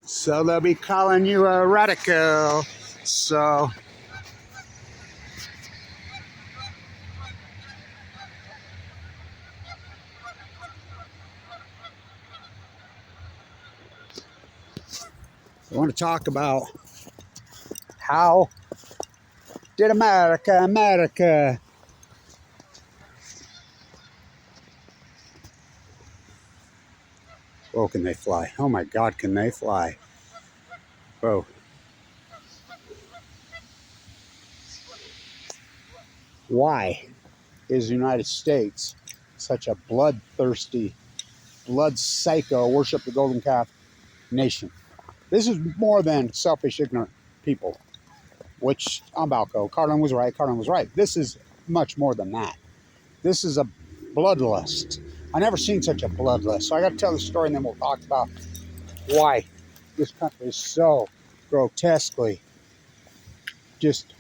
So they'll be calling you a radical. So I want to talk about how did America. Oh, can they fly? Oh my God, can they fly? Whoa. Why is the United States such a bloodthirsty, blood psycho, worship the golden calf nation? This is more than selfish, ignorant people, which on BALCO, Carlin was right, Carlin was right. This is much more than that. This is a bloodlust. I never seen such a bloodlust. So I got to tell the story and then we'll talk about why this country is so grotesquely just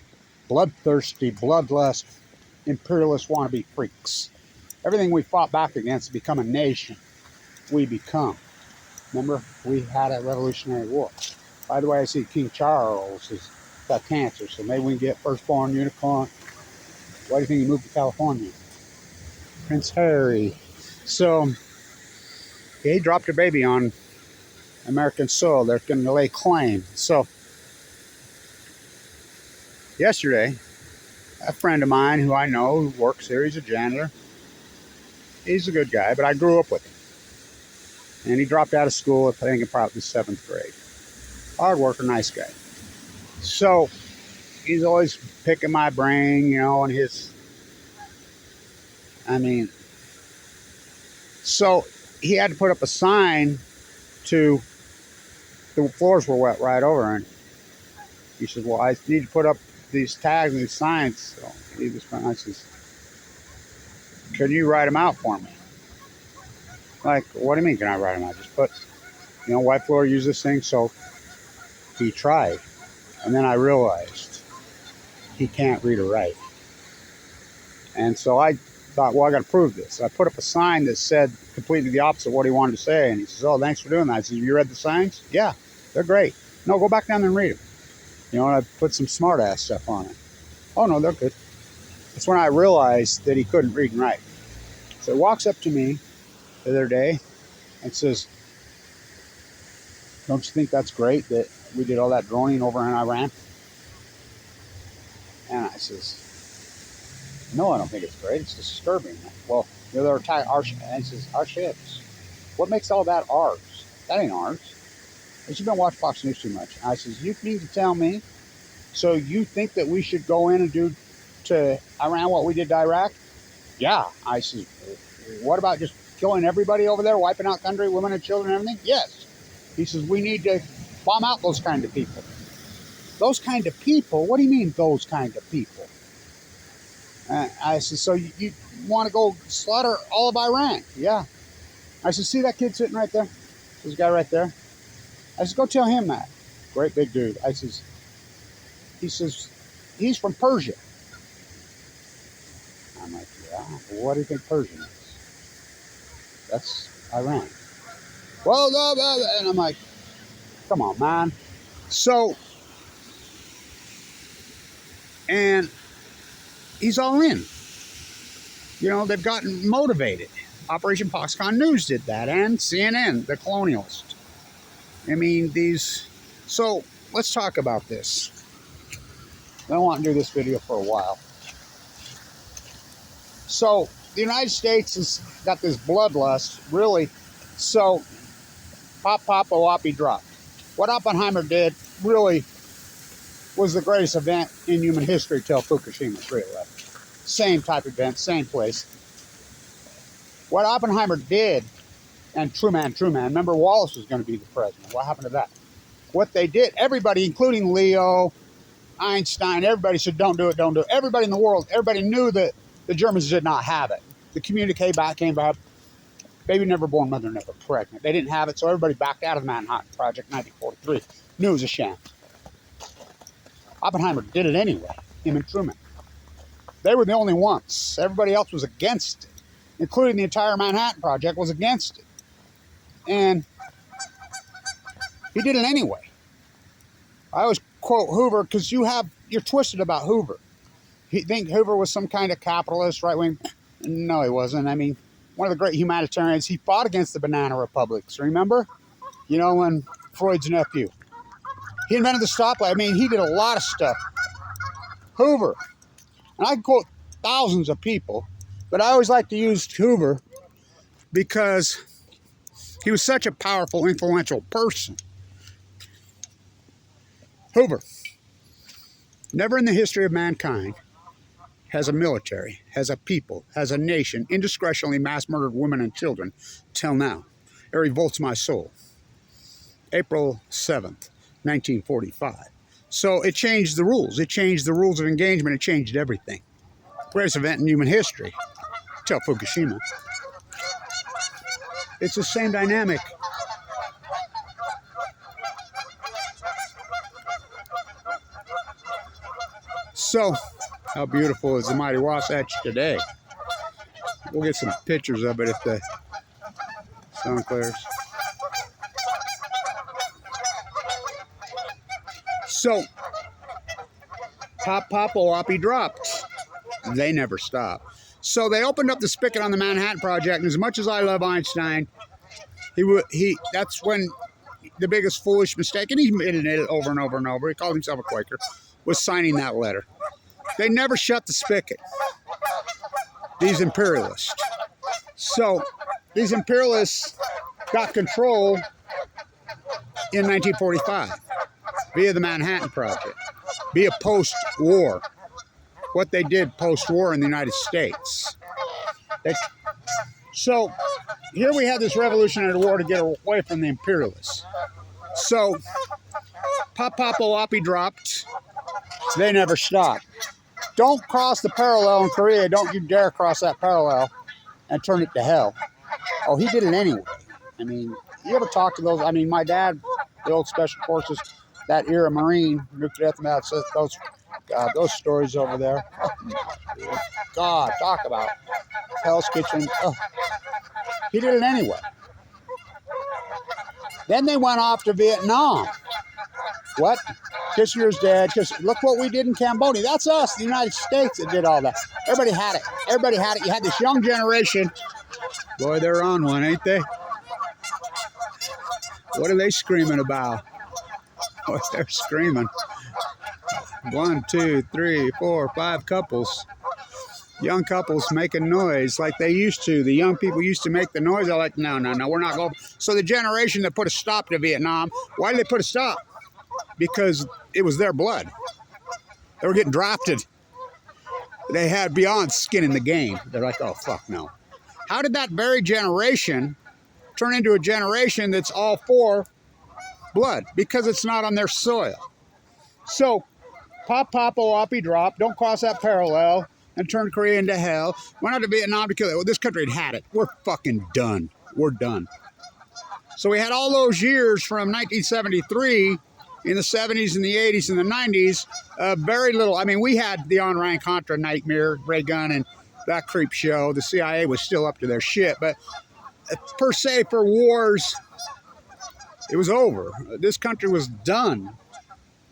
bloodthirsty, bloodlust, imperialist wannabe freaks. Everything we fought back against to become a nation, we become. Remember, we had a Revolutionary War. By the way, I see King Charles has got cancer, so maybe we can get firstborn unicorn. Why do you think he moved to California? Prince Harry. So, he dropped a baby on American soil. They're going to lay claim. So, yesterday, a friend of mine who I know who works here, he's a janitor. He's a good guy, but I grew up with him. And he dropped out of school, I think, in probably the 7th grade. Hard worker, nice guy. So, he's always picking my brain, you know, and his, so he had to put up a sign to, the floors were wet right over, and he says, well, I need to put up these tags and these signs. So I says, can you write them out for me? Like, what do you mean, can I write them out? Just put, you know, white floor, use this thing. So he tried. And then I realized he can't read or write. And so I thought, well, I got to prove this. I put up a sign that said completely the opposite of what he wanted to say. And he says, oh, thanks for doing that. I said, you read the signs? Yeah, they're great. No, go back down there and read them. You know, and I put some smart ass stuff on it. Oh, no, they're good. That's when I realized that he couldn't read and write. So he walks up to me the other day and says, don't you think that's great that we did all that droning over in Iran? And I says, no, I don't think it's great. It's disturbing. Well, they're attacking our ships. And he says, our ships. What makes all that ours? That ain't ours. But you've been watching Fox News too much. And I says, you need to tell me. So you think that we should go in and do to Iran what we did to Iraq? Yeah. I says, what about just killing everybody over there, wiping out country, women and children and everything? Yes. He says, we need to bomb out those kind of people. Those kind of people? What do you mean, those kind of people? I said, so you want to go slaughter all of Iran? Yeah. I said, see that kid sitting right there? This guy right there? I said, go tell him that. Great big dude. I says, he says, he's from Persia. I'm like, yeah, what do you think Persian is? That's Iran. Well, blah, blah, blah. And I'm like, come on, man. So, and he's all in. You know, they've gotten motivated. Operation Foxconn News did that, and CNN, the colonialist. I mean, so let's talk about this. I don't want to do this video for a while. So, the United States has got this bloodlust, really. So, pop, pop, a whoppy drop. What Oppenheimer did really was the greatest event in human history till Fukushima 3/11. Same type of event, same place. What Oppenheimer did, and Truman, remember Wallace was going to be the president. What happened to that? What they did, everybody, including Leo, Einstein, everybody said, don't do it, don't do it. Everybody in the world, everybody knew that the Germans did not have it. The communique back came back, baby never born, mother never pregnant. They didn't have it, so everybody backed out of the Manhattan Project in 1943. Knew it was a sham. Oppenheimer did it anyway, him and Truman. They were the only ones. Everybody else was against it, including the entire Manhattan Project was against it. And He did it anyway. I always quote Hoover because you're twisted about Hoover. You think Hoover was some kind of capitalist, right wing? No, he wasn't. I mean, one of the great humanitarians. He fought against the banana republics. Remember? You know, when Freud's nephew. He invented the stoplight. I mean, he did a lot of stuff. Hoover. And I can quote thousands of people, but I always like to use Hoover because he was such a powerful, influential person. Hoover. Never in the history of mankind has a military, has a people, has a nation indiscretionally mass murdered women and children till now. It revolts my soul. April 7th, 1945. So it changed the rules. It changed the rules of engagement. It changed everything. Greatest event in human history. Till Fukushima. It's the same dynamic. So, how beautiful is the mighty Wasatch today? We'll get some pictures of it if the sun clears. So, pop, pop, oppie dropped. They never stop. So they opened up the spigot on the Manhattan Project, and as much as I love Einstein, that's when the biggest foolish mistake, and he admitted it over and over and over, he called himself a Quaker, was signing that letter. They never shut the spigot, these imperialists. So these imperialists got control in 1945 via the Manhattan Project, via post-war, what they did post-war in the United States. So here we had this revolutionary war to get away from the imperialists. So pop, pop, oppie dropped. They never stopped. Don't cross the parallel in Korea. Don't you dare cross that parallel and turn it to hell. Oh, he did it anyway. I mean, you ever talk to those? I mean, my dad, the old Special Forces, that era Marine, nuclear death math, says those stories over there. Oh, God, talk about Hell's Kitchen. Oh, he did it anyway. Then they went off to Vietnam. What? Kissinger's dead. Look what we did in Cambodia. That's us, the United States, that did all that. Everybody had it. Everybody had it. You had this young generation. Boy, they're on one, ain't they? What are they screaming about? Boy, they're screaming. 1, 2, 3, 4, 5 couples. Young couples making noise like they used to. The young people used to make the noise. They're like, no, we're not going. So the generation that put a stop to Vietnam, why did they put a stop? Because it was their blood. They were getting drafted. They had beyond skin in the game. They're like, oh, fuck no. How did that very generation turn into a generation that's all for blood? Because it's not on their soil. So, pop, pop, oppie drop. Don't cross that parallel and turn Korea into hell. Went out to Vietnam because this country had it. We're fucking done. We're done. So we had all those years from 1973 in the 70s and the 80s and the 90s, very little. I mean, we had the Iran-Contra nightmare, Ray Gun, and that creep show. The CIA was still up to their shit. But per se, for wars, it was over. This country was done.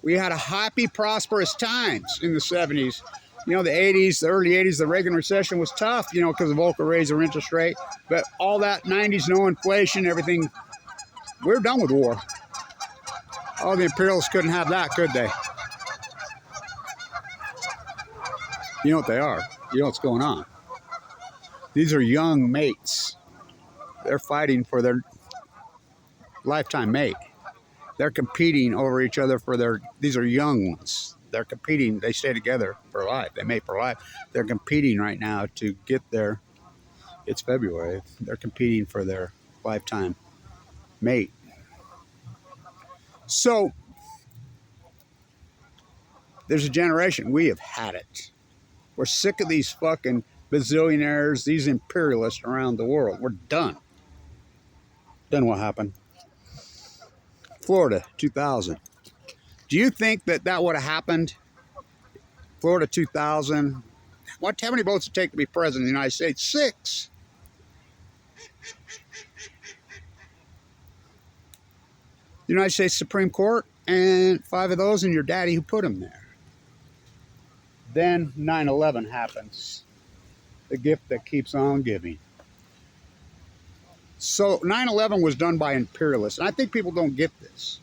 We had a happy, prosperous times in the 70s. You know, the 80s, the early 80s, the Reagan recession was tough, you know, because of Volcker raised their interest rate. But all that 90s, no inflation, everything, we're done with war. Oh, the imperialists couldn't have that, could they? You know what they are. You know what's going on. These are young mates. They're fighting for their lifetime mate. They're competing over each other for these are young ones. They're competing. They stay together for life. They mate for life. They're competing right now to get their, it's February. They're competing for their lifetime mate. So, there's a generation. We have had it. We're sick of these fucking bazillionaires, these imperialists around the world. We're done. Then what happened? Florida, 2000. Do you think that would have happened? Florida, 2000. How many votes it take to be president of the United States? 6. the United States Supreme Court, and 5 of those and your daddy who put them there. Then 9/11 happens. The gift that keeps on giving. So 9/11 was done by imperialists, and I think people don't get this.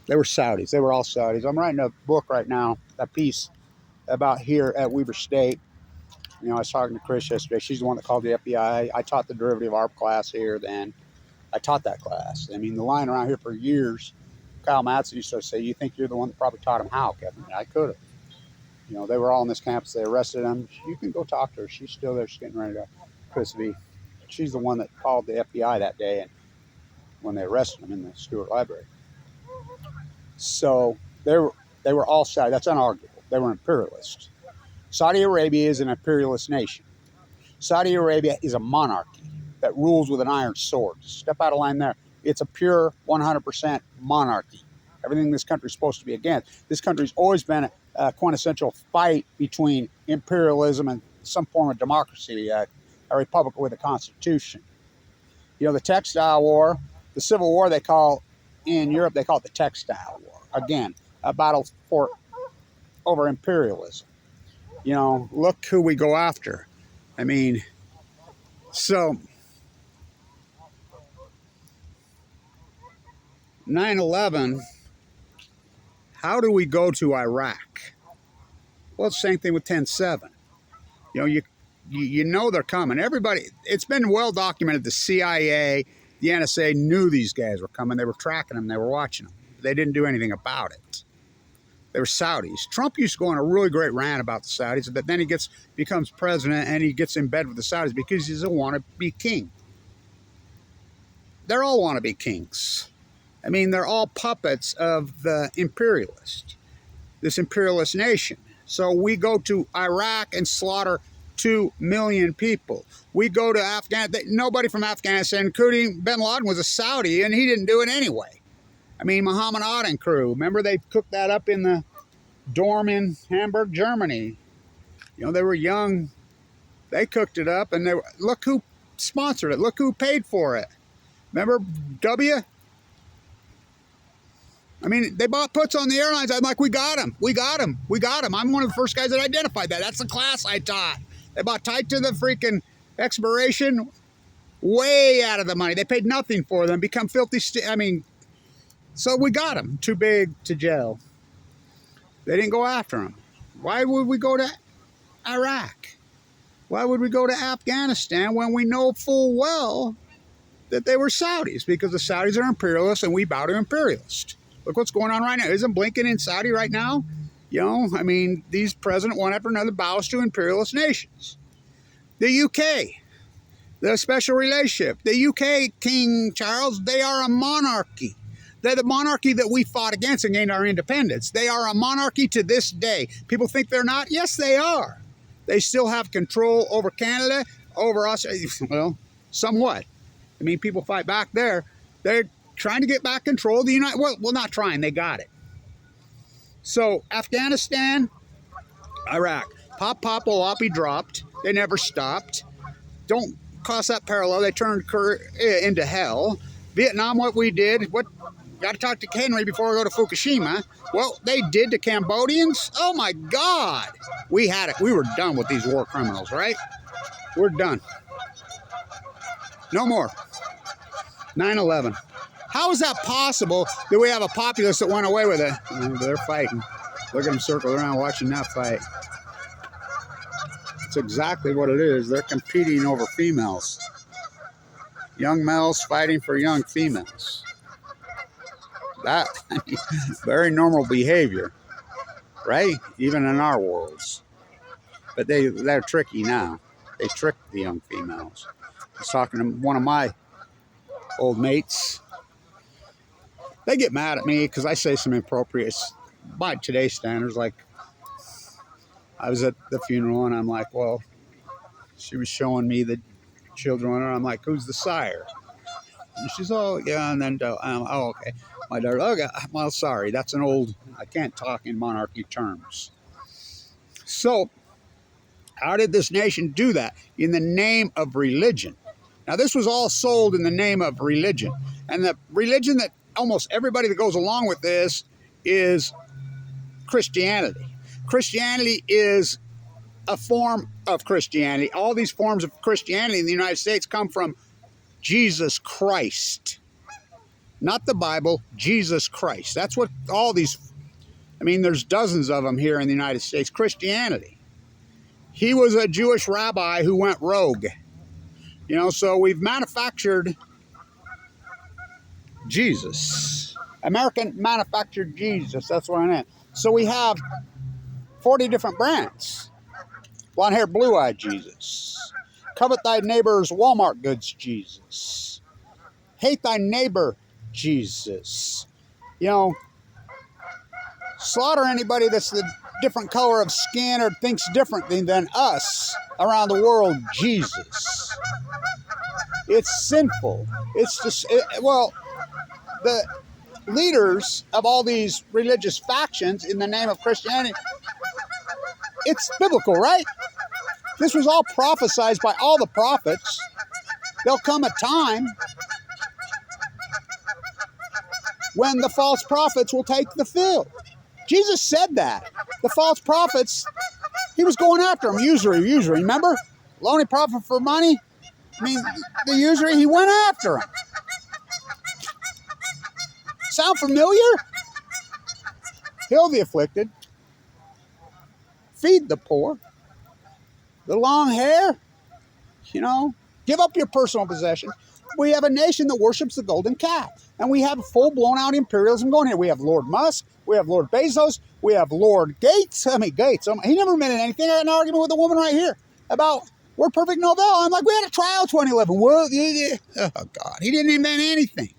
They were Saudis. They were all Saudis. I'm writing a book right now, a piece about here at Weber State. You know, I was talking to Chris yesterday. She's the one that called the FBI. I taught the derivative arb class here then. I taught that class. I mean, the line around here for years, Kyle Madsen used to say, you think you're the one that probably taught him how, Kevin? I could have. You know, they were all on this campus. They arrested him. You can go talk to her. She's still there. She's getting ready to, Chris V. She's the one that called the FBI that day and when they arrested him in the Stewart Library. So they were all Saudi. That's unarguable. They were imperialists. Saudi Arabia is an imperialist nation. Saudi Arabia is a monarchy that rules with an iron sword. Step out of line there. It's a pure 100% monarchy. Everything this country is supposed to be against. This country's always been a quintessential fight between imperialism and some form of democracy, a republic with a constitution. You know, the textile war, the Civil War they call, in Europe, they call it the textile war. Again, a battle over imperialism. You know, look who we go after. I mean, so 9/11, how do we go to Iraq? Well, it's the same thing with 10/7. You know, you know they're coming. Everybody, it's been well documented. The CIA, the NSA knew these guys were coming. They were tracking them. They were watching them. They didn't do anything about it. They were Saudis. Trump used to go on a really great rant about the Saudis, but then he becomes president and he gets in bed with the Saudis because he's a wannabe king. They're all wannabe kings. I mean, they're all puppets of the imperialist, this imperialist nation. So we go to Iraq and slaughter 2 million people. We go to Afghanistan. Nobody from Afghanistan, including bin Laden, was a Saudi, and he didn't do it anyway. I mean, Muhammad Aden crew. Remember, they cooked that up in the dorm in Hamburg, Germany. You know, they were young. They cooked it up, and look who sponsored it. Look who paid for it. Remember W? I mean, they bought puts on the airlines. I'm like, we got him. We got him. We got him. I'm one of the first guys that identified that. That's the class I taught. They bought tight to the freaking expiration, way out of the money. They paid nothing for them, become filthy. I mean, so we got them. Too big to jail. They didn't go after them. Why would we go to Iraq? Why would we go to Afghanistan when we know full well that they were Saudis? Because the Saudis are imperialists and we bow to imperialists. Look what's going on right now. Isn't Blinken in Saudi right now? You know, I mean, these president one after another bows to imperialist nations. The UK, the special relationship. The UK, King Charles, they are a monarchy. They're the monarchy that we fought against and gained our independence. They are a monarchy to this day. People think they're not. Yes, they are. They still have control over Canada, over us. Well, somewhat. I mean, people fight back there. They're trying to get back control of the United. Well, not trying. They got it. So Afghanistan, Iraq, pop, will all be dropped. They never stopped. Don't cross that parallel. They turned into hell. Vietnam, what we did, got to talk to Henry before we go to Fukushima. Well, they did to Cambodians. Oh my God. We had it. We were done with these war criminals, right? We're done. No more. 9/11. How is that possible that we have a populace that went away with it? They're fighting. Look at them circle around watching that fight. That's exactly what it is. They're competing over females. Young males fighting for young females. That, very normal behavior, right? Even in our worlds. But they're tricky now. They trick the young females. I was talking to one of my old mates. They get mad at me because I say some inappropriate, by today's standards, like I was at the funeral and I'm like, well, she was showing me the children and I'm like, who's the sire? And she's, oh, yeah, and then, oh, okay. My daughter, okay, well, sorry, that's an old, I can't talk in monarchy terms. So, how did this nation do that? In the name of religion. Now, this was all sold in the name of religion. And the religion that almost everybody that goes along with this is Christianity. Christianity is a form of Christianity. All these forms of Christianity in the United States come from Jesus Christ. Not the Bible, Jesus Christ. That's what all these, I mean, there's dozens of them here in the United States. Christianity. He was a Jewish rabbi who went rogue. You know, so we've manufactured Jesus. American manufactured Jesus. That's what I meant. So we have 40 different brands. Blonde-haired, blue-eyed Jesus. Covet thy neighbor's Walmart goods Jesus. Hate thy neighbor Jesus. You know, slaughter anybody that's the different color of skin or thinks differently than us around the world Jesus. It's sinful. It's just, well, the leaders of all these religious factions in the name of Christianity, it's biblical, right? This was all prophesied by all the prophets. There'll come a time when the false prophets will take the field. Jesus said that. The false prophets, he was going after them. Usury, remember? Loaning prophet for money. I mean, the usury, he went after them. Sound familiar? Heal the afflicted. Feed the poor. The long hair. You know, give up your personal possessions. We have a nation that worships the golden calf. And we have full-blown out imperialism going here. We have Lord Musk. We have Lord Bezos. We have Lord Gates. I mean, Gates. He never meant anything. I had an argument with a woman right here about Word Perfect Nobel. I'm like, we had a trial 2011. What? Oh, God. He didn't invent anything.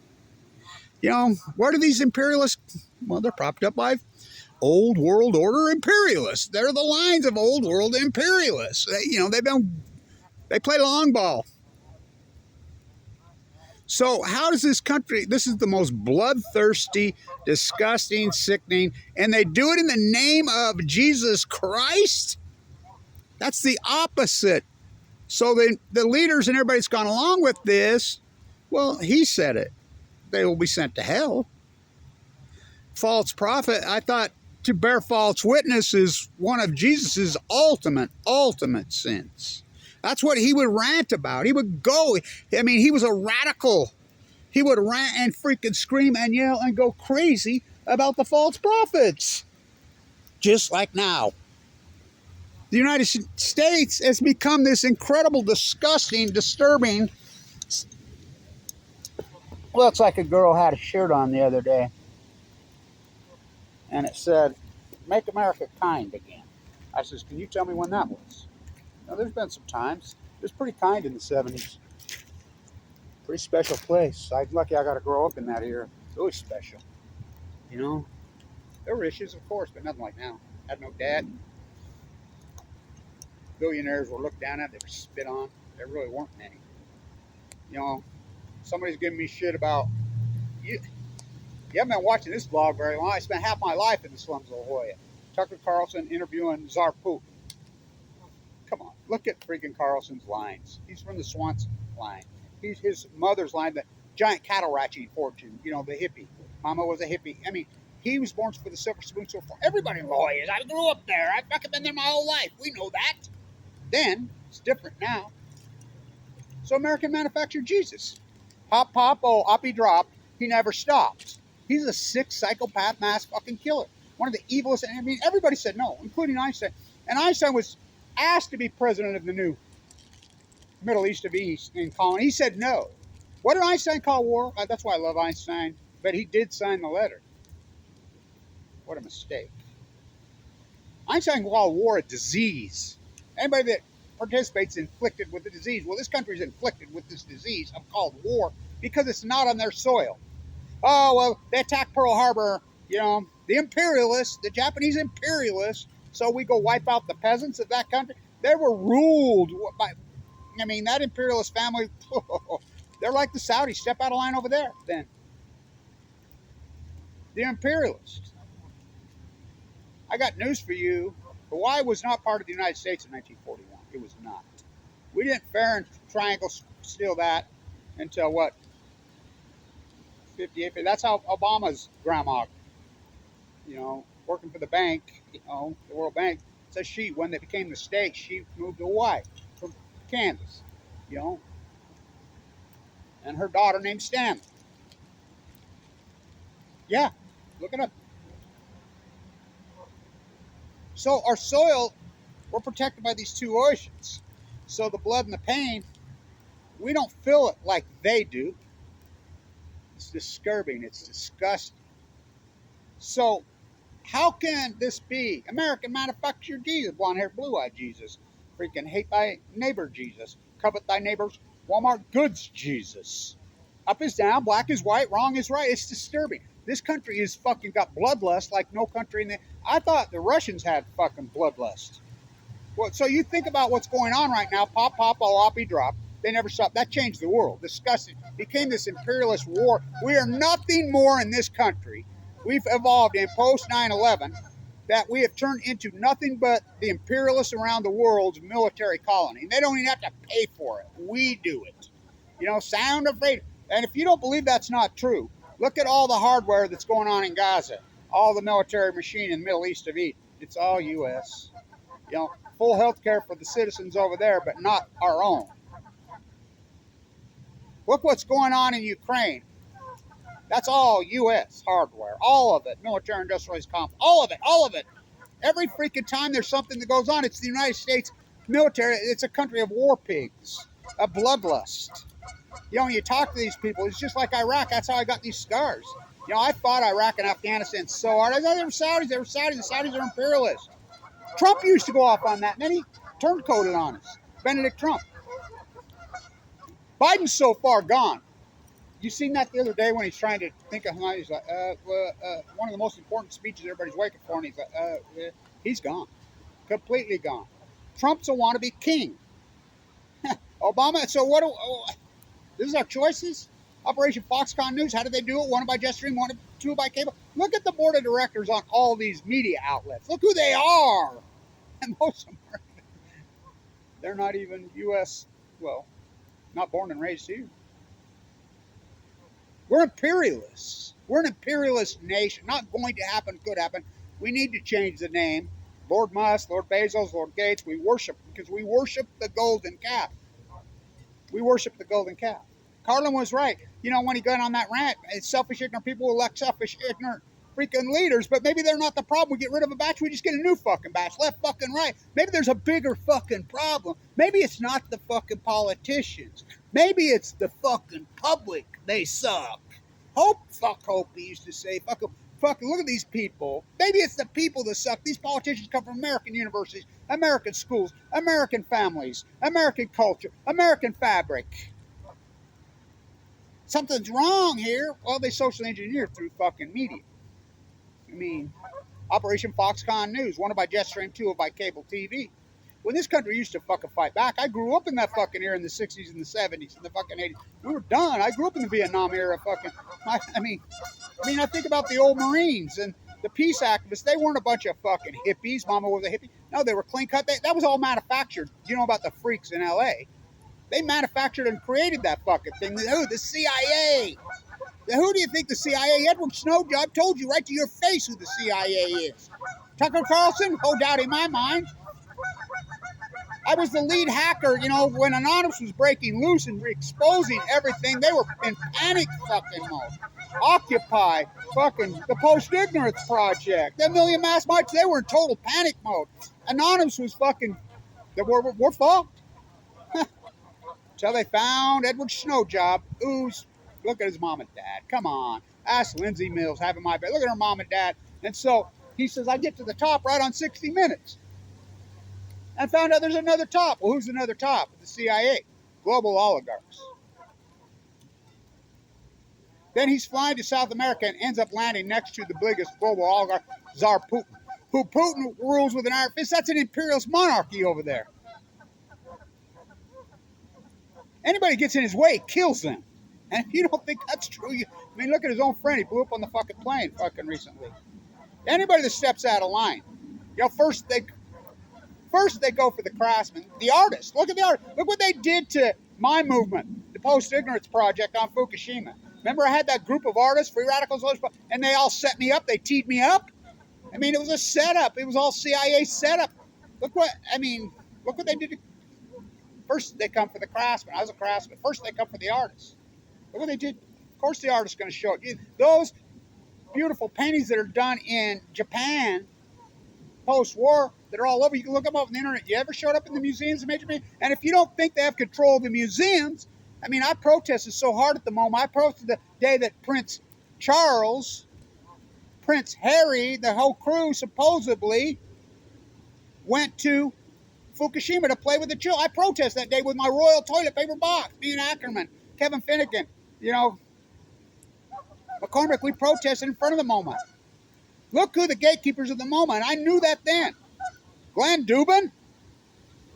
You know, where do these imperialists? Well, they're propped up by old world order imperialists. They're the lines of old world imperialists. They play long ball. So how does this country, this is the most bloodthirsty, disgusting, sickening, and they do it in the name of Jesus Christ? That's the opposite. So the leaders and everybody's gone along with this, well, he said it. They will be sent to hell. False prophet, I thought to bear false witness is one of Jesus's ultimate sins. That's what he would rant about. He would go. I mean, he was a radical. He would rant and freaking scream and yell and go crazy about the false prophets. Just like now. The United States has become this incredible, disgusting, disturbing. Looks like a girl had a shirt on the other day. And it said, "Make America kind again." I says, "Can you tell me when that was?" Now, there's been some times. It was pretty kind in the 70s. Pretty special place. I'm lucky I got to grow up in that era. Really special. You know? There were issues, of course, but nothing like now. Had no dad. Billionaires were looked down at. They were spit on. There really weren't many. You know, somebody's giving me shit about, you haven't been watching this vlog very long. I spent half my life in the slums of La Jolla. Tucker Carlson interviewing Czar Putin. Come on, look at freaking Carlson's lines. He's from the Swanson line. He's his mother's line, the giant cattle ranching fortune, you know, the hippie. Mama was a hippie. I mean, he was born for the silver spoon. So for everybody in La Jolla is. I grew up there. I've fucking been there my whole life. We know that. Then, it's different now. So American manufactured Jesus. Pop, pop, oh, oppie dropped. He never stopped. He's a sick psychopath mass fucking killer. One of the evilest. I mean, everybody said no, including Einstein. And Einstein was asked to be president of the new Middle East of East in colony. He said no. What did Einstein call war? That's why I love Einstein. But he did sign the letter. What a mistake. Einstein called war a disease. Anybody that participates inflicted with the disease. Well, this country is inflicted with this disease of called war because it's not on their soil. Oh, well, they attacked Pearl Harbor, you know, the imperialists, the Japanese imperialists, so we go wipe out the peasants of that country. They were ruled by, I mean, that imperialist family, they're like the Saudis. Step out of line over there, then. The imperialists. I got news for you. Hawaii was not part of the United States in 1941. It was not. We didn't fair and triangle steal that until what? 58. That's how Obama's grandma, working for the bank, the World Bank, says when they became the state, she moved to Hawaii from Kansas, you know, and her daughter named Stanley. Yeah, look it up. So our soil, we're protected by these two oceans. So the blood and the pain, we don't feel it like they do. It's disturbing. It's disgusting. So how can this be? American manufactured Jesus, blonde haired, blue eyed Jesus, freaking hate thy neighbor Jesus, covet thy neighbor's Walmart goods Jesus. Up is down, black is white, wrong is right. It's disturbing. This country is fucking got bloodlust like no country in the. I thought the Russians had fucking bloodlust. Well, so you think about what's going on right now. Pop, pop, oppy, drop. They never stopped. That changed the world. Disgusting. Became this imperialist war. We are nothing more in this country. We've evolved in post 9/11 that we have turned into nothing but the imperialists around the world's military colony. And they don't even have to pay for it. We do it. Sound of freedom. And if you don't believe that's not true, look at all the hardware that's going on in Gaza. All the military machine in the Middle East of Eden. It's all U.S. Full health care for the citizens over there, but not our own. Look what's going on in Ukraine. That's all U.S. hardware. All of it. Military industrialized complex. All of it. Every freaking time there's something that goes on, it's the United States military. It's a country of war pigs, a bloodlust. When you talk to these people, it's just like Iraq. That's how I got these scars. I fought Iraq and Afghanistan so hard. I thought they were Saudis. The Saudis are imperialists. Trump used to go off on that, and then he turncoated on us. Benedict Trump. Biden's so far gone. You seen that the other day when he's trying to think of how he's like, one of the most important speeches everybody's waiting for, and he's like, he's gone. Completely gone. Trump's a wannabe king. Obama, so this is our choices? Operation Foxconn News, how did they do it? One by Jetstream, two by cable. Look at the board of directors on all these media outlets. Look who they are. And most of them are, they're not even U.S., not born and raised here. We're imperialists. We're an imperialist nation. Not going to happen, could happen. We need to change the name. Lord Musk, Lord Bezos, Lord Gates, we worship because we worship the golden calf. We worship the golden calf. Carlin was right. When he got on that rant, it's selfish, ignorant people elect selfish, ignorant freaking leaders, but maybe they're not the problem. We get rid of a batch, we just get a new fucking batch, left fucking right. Maybe there's a bigger fucking problem. Maybe it's not the fucking politicians. Maybe it's the fucking public. They suck. Hope he used to say. Fucking look at these people. Maybe it's the people that suck. These politicians come from American universities, American schools, American families, American culture, American fabric. Something's wrong here. Well, they socially engineered through fucking media. Operation Foxconn News, one by Jetstream, two by cable TV. When this country used to fucking fight back, I grew up in that fucking era in the 60s and the 70s and the fucking 80s. We were done. I grew up in the Vietnam era fucking. I think about the old Marines and the peace activists. They weren't a bunch of fucking hippies. Mama was a hippie. No, they were clean cut. That was all manufactured. You know about the freaks in L.A. They manufactured and created that fucking thing. The CIA. Who do you think the CIA? Edward Snowden. I've told you right to your face who the CIA is. Tucker Carlson? No doubt in my mind. I was the lead hacker, when Anonymous was breaking loose and exposing everything. They were in panic fucking mode. Occupy, fucking the Post-Ignorance Project, the Million Mass March, they were in total panic mode. Anonymous was fucking, we're fucked. Until they found Edward Snowjob, look at his mom and dad. Come on. Ask Lindsay Mills having my bed. Look at her mom and dad. And so he says, I get to the top right on 60 Minutes. And found out there's another top. Well, who's another top? The CIA. Global oligarchs. Then he's flying to South America and ends up landing next to the biggest global oligarch, Tsar Putin. Who Putin rules with an iron fist. That's an imperialist monarchy over there. Anybody gets in his way, kills them. And if you don't think that's true, look at his own friend. He blew up on the fucking plane fucking recently. Anybody that steps out of line, first they go for the craftsman, the artist. Look at the art. Look what they did to my movement, the Post-Ignorance Project on Fukushima. Remember I had that group of artists, free radicals, and they all set me up. They teed me up. I mean, it was a setup. It was all CIA setup. Look what, I mean, look what they did. First, they come for the craftsman. I was a craftsman. First, they come for the artist. Look what they did. Of course, the artist's going to show it. Those beautiful paintings that are done in Japan post-war that are all over. You can look them up on the internet. You ever showed up in the museums of major? And if you don't think they have control of the museums, I mean, I protested so hard at the moment. I protested the day that Prince Charles, Prince Harry, the whole crew supposedly went to Fukushima to play with the children. I protested that day with my royal toilet paper box. Me and Ackerman, Kevin Finnegan, you know, McCormick, we protested in front of the MoMA. Look who the gatekeepers of the MoMA, and I knew that then. Glenn Dubin.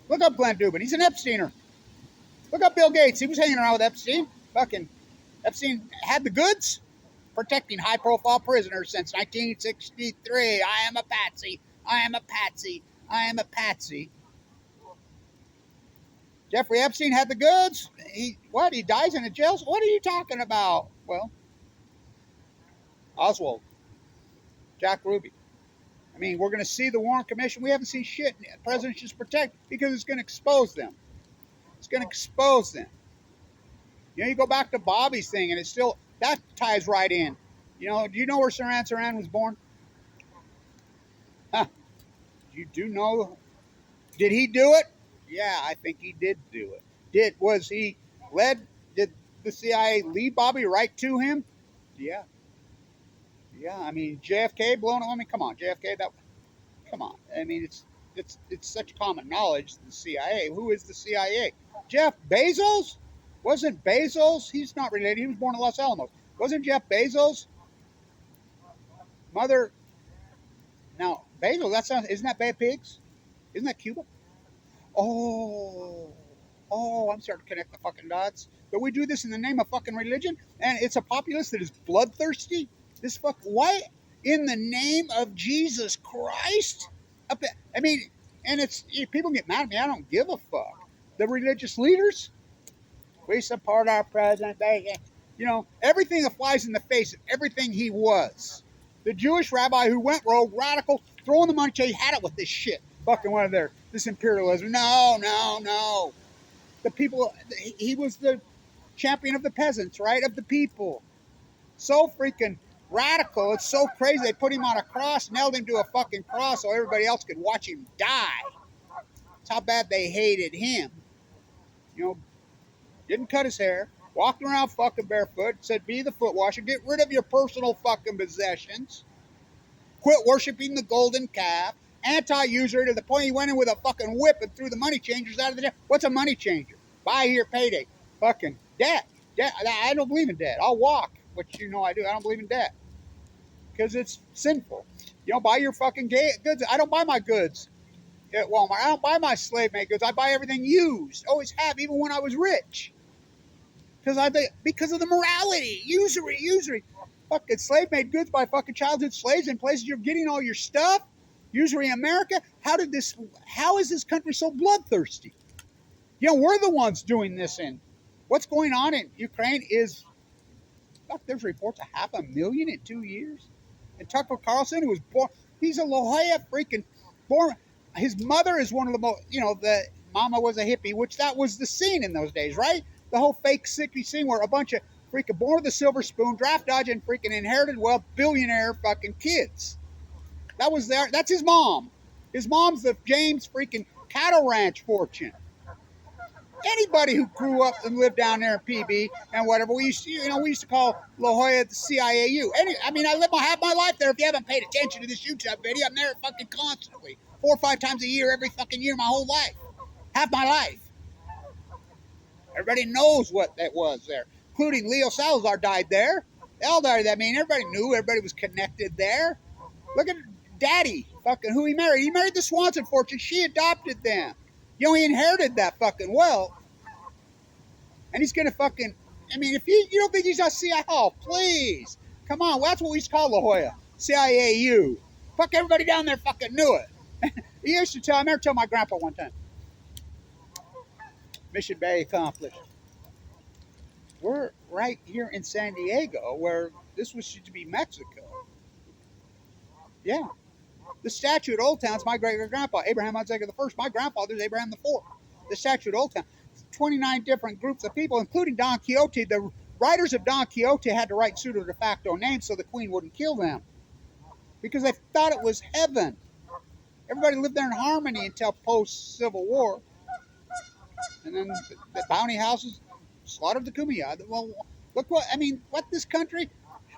Look up Glenn Dubin. He's an Epsteiner. Look up Bill Gates. He was hanging around with Epstein. Fucking Epstein had the goods, protecting high-profile prisoners since 1963. I am a patsy. I am a patsy. I am a patsy. Jeffrey Epstein had the goods. He dies in a jail? What are you talking about? Well, Oswald, Jack Ruby. I mean, we're going to see the Warren Commission. We haven't seen shit. The president should protect because it's going to expose them. It's going to expose them. You know, you go back to Bobby's thing, and it's still, that ties right in. You know, do you know where Saran was born? Huh. You do know? Did he do it? Yeah, I think he did do it. Did the CIA lead Bobby right to him? Yeah. Yeah, I mean, JFK blowing, I mean, come on, JFK, come on. I mean, it's such common knowledge, the CIA. Who is the CIA? Jeff Bezos? Wasn't Bezos? He's not related. He was born in Los Alamos. Wasn't Jeff Bezos? Mother, now, Bezos, isn't that Bad Pigs? Isn't that Cuba? Oh, I'm starting to connect the fucking dots. But we do this in the name of fucking religion, and it's a populace that is bloodthirsty. Why in the name of Jesus Christ? I mean, and people get mad at me. I don't give a fuck. The religious leaders, we support our president. You know, everything that flies in the face of everything he was. The Jewish rabbi who went rogue, radical, throwing the money, he had it with this shit. Fucking one of this imperialism. No. The people, he was the champion of the peasants, right? Of the people. So freaking radical. It's so crazy. They put him on a cross, nailed him to a fucking cross so everybody else could watch him die. That's how bad they hated him. You know, didn't cut his hair, walked around fucking barefoot, said be the foot washer, get rid of your personal fucking possessions, quit worshiping the golden calf, anti-usury to the point he went in with a fucking whip and threw the money changers out of the debt. What's a money changer? Buy here, payday. Fucking debt. I don't believe in debt. I'll walk, which you know I do. I don't believe in debt because it's sinful. You don't buy your fucking goods. I don't buy my goods at Walmart. I don't buy my slave-made goods. I buy everything used. Always have, even when I was rich. Because of the morality. Usury. Fucking slave-made goods by fucking childhood slaves in places you're getting all your stuff. Usury in America. How is this country so bloodthirsty? You know, we're the ones doing this in. What's going on in Ukraine is, fuck, there's reports of 500,000 in 2 years. And Tucker Carlson, who was born, he's a La Jolla freaking born. His mother is one of the most, you know, the mama was a hippie, which that was the scene in those days, right? The whole fake sickly scene where a bunch of freaking born with a silver spoon, draft dodging, freaking inherited wealth, billionaire fucking kids. That was there. That's his mom. His mom's the James freaking cattle ranch fortune. Anybody who grew up and lived down there in PB and whatever, we used to call La Jolla the CIAU. I live half my life there. If you haven't paid attention to this YouTube video, I'm there fucking constantly. 4 or 5 times a year, every fucking year, my whole life. Half my life. Everybody knows what that was there. Including Leo Salazar died there. They all died there. I mean, everybody knew. Everybody was connected there. Look at Daddy, fucking who he married. He married the Swanson fortune. She adopted them. You know, he inherited that fucking wealth. And he's going to fucking, I mean, if you don't think he's a CIA, oh, please. Come on, well, that's what we used to call La Jolla. CIAU. Fuck, everybody down there fucking knew it. He used to tell, I remember telling my grandpa one time. Mission Bay accomplished. We're right here in San Diego, where this was to be Mexico. Yeah. The statue at Old Town is my great grandpa, Abraham Isaac the First. My grandfather's Abraham the Fourth. The statue at Old Town. 29 different groups of people, including Don Quixote. The writers of Don Quixote had to write pseudo de facto names so the queen wouldn't kill them because they thought it was heaven. Everybody lived there in harmony until post-Civil War. And then the bounty houses slaughtered the Kumeyaw. Well, look what, I mean, what this country,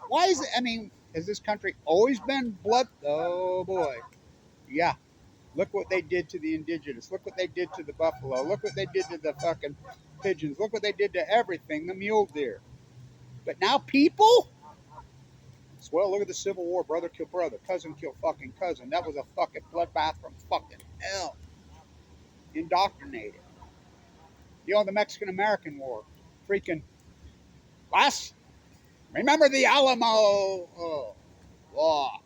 why is it, I mean, has this country always been blood? Oh, boy. Yeah. Look what they did to the indigenous. Look what they did to the buffalo. Look what they did to the fucking pigeons. Look what they did to everything, the mule deer. But now people? Well, look at the Civil War. Brother killed brother. Cousin killed fucking cousin. That was a fucking bloodbath from fucking hell. Indoctrinated. You know, the Mexican-American War. Freaking last. Remember the Alamo. Oh, fuck.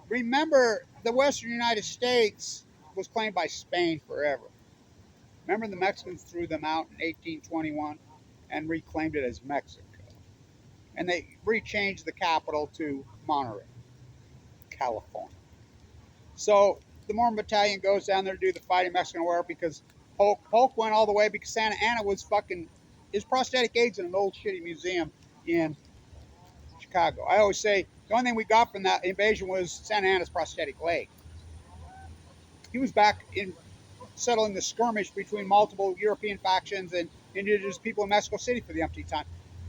Remember the Western United States was claimed by Spain forever. Remember the Mexicans threw them out in 1821 and reclaimed it as Mexico. And they rechanged the capital to Monterey, California. So the Mormon Battalion goes down there to do the fighting Mexican War because Polk went all the way because Santa Anna was fucking his prosthetic eggs in an old shitty museum in Chicago. I always say the only thing we got from that invasion was Santa Anna's prosthetic leg. He was back in settling the skirmish between multiple European factions and indigenous people in Mexico City for the umpteenth time.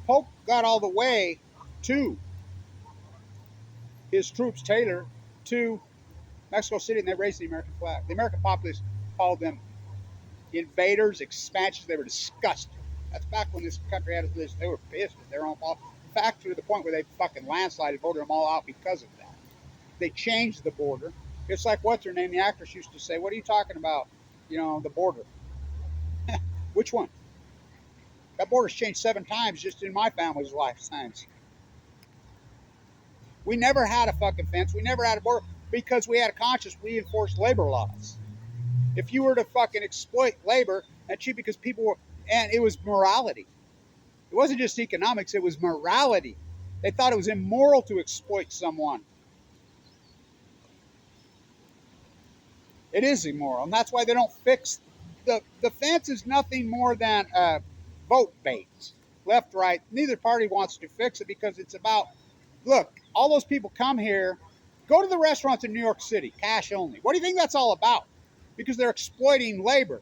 Polk got all the way to his troops, Taylor, to Mexico City, and they raised the American flag. The American populace called them invaders, expansionists. They were disgusted. That's back when this country had this. They were pissed at their own fault. In fact, to the point where they fucking landslided, voted them all out because of that. They changed the border. It's like what's her name? The actress used to say, "What are you talking about? You know, the border." Which one? That border's changed 7 times just in my family's lifetimes. We never had a fucking fence. We never had a border because we had a conscience. We enforced labor laws. If you were to fucking exploit labor, that's cheap because people were, and it was morality. It wasn't just economics, it was morality. They thought it was immoral to exploit someone. It is immoral, and that's why they don't fix the fence is nothing more than vote bait. Left, right, neither party wants to fix it because it's about, look, all those people come here, go to the restaurants in New York City, cash only. What do you think that's all about? Because they're exploiting labor.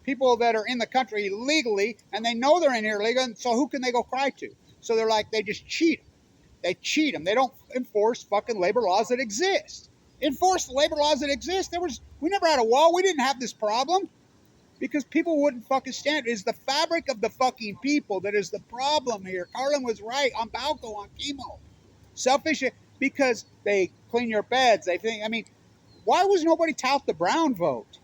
People that are in the country illegally, and they know they're in here illegally, so who can they go cry to? So they're like, they just cheat them. They cheat them. They don't enforce fucking labor laws that exist. Enforce the labor laws that exist. We never had a wall. We didn't have this problem because people wouldn't fucking stand it. It's the fabric of the fucking people that is the problem here. Carlin was right on BALCO, on chemo. Selfish because they clean your beds. They think, I mean, why was nobody tout the Brown vote?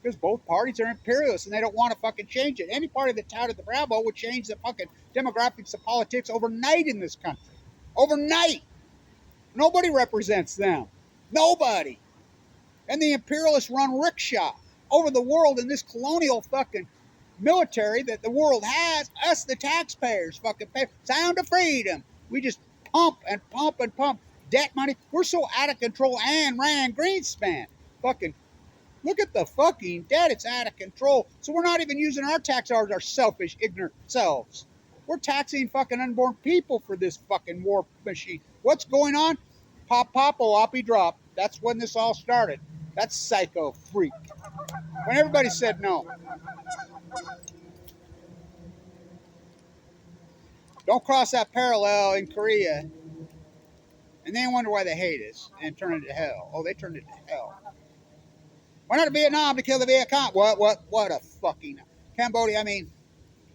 Because both parties are imperialists and they don't want to fucking change it. Any party that touted the Brown vote would change the fucking demographics of politics overnight in this country. Overnight. Nobody represents them. Nobody. And the imperialists run rickshaw over the world in this colonial fucking military that the world has. Us, the taxpayers, fucking pay. Sound of freedom. We just pump and pump and pump debt money. We're so out of control. Ayn Rand Greenspan. Fucking look at the fucking debt. It's out of control. So we're not even using our tax dollars, our selfish, ignorant selves. We're taxing fucking unborn people for this fucking war machine. What's going on? Pop, oppie, drop. That's when this all started. That's psycho freak. When everybody said no. Don't cross that parallel in Korea. And then wonder why they hate us and turn it to hell. Oh, they turned it to hell. Went out to Vietnam to kill the Viet Cong. What a fucking Cambodia. I mean,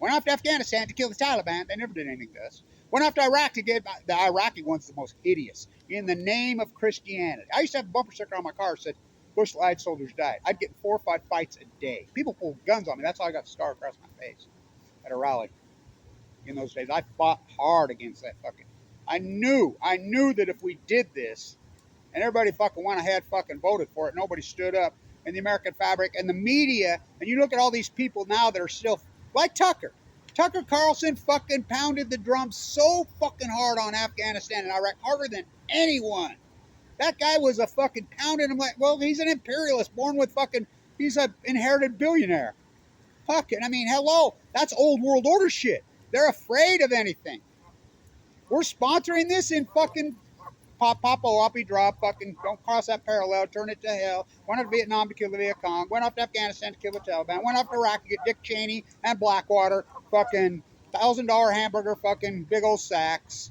went off to Afghanistan to kill the Taliban. They never did anything to us. Went off to Iraq to get the Iraqi one's the most hideous. In the name of Christianity. I used to have a bumper sticker on my car that said, Bush lied, soldiers died. I'd get 4 or 5 fights a day. People pulled guns on me. That's how I got the scar across my face at a rally in those days. I fought hard against that fucking. I knew that if we did this, and everybody fucking went ahead, fucking voted for it, nobody stood up, and the American fabric and the media, and you look at all these people now that are still Like Tucker. Tucker Carlson fucking pounded the drum so fucking hard on Afghanistan and Iraq, harder than anyone. That guy was a fucking pounding him like, well, he's an imperialist born with fucking, he's an inherited billionaire. Fucking, I mean, hello, that's old world order shit. They're afraid of anything. We're sponsoring this in fucking Papo, I'll be dropped, fucking don't cross that parallel, turn it to hell. Went off to Vietnam to kill the Viet Cong, went off to Afghanistan to kill the Taliban, went off to Iraq to get Dick Cheney and Blackwater, fucking $1,000 hamburger, fucking big old sacks.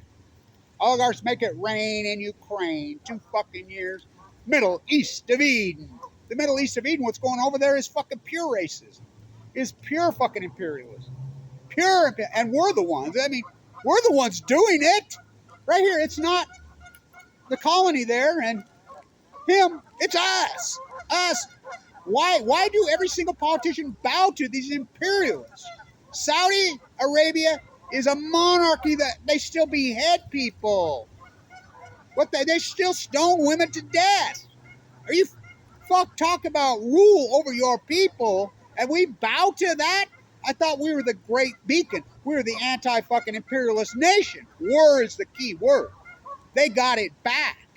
Oligarchs make it rain in Ukraine, 2 fucking years. Middle East of Eden. The Middle East of Eden, what's going over there is fucking pure racism. Is pure fucking imperialism. Pure, and we're the ones, I mean, we're the ones doing it. Right here, it's not the colony there and him, it's us. Us. Why do every single politician bow to these imperialists? Saudi Arabia is a monarchy that they still behead people. What they still stone women to death. Are you talk about rule over your people and we bow to that? I thought we were the great beacon. We were the anti-fucking imperialist nation. War is the key word. They got it back.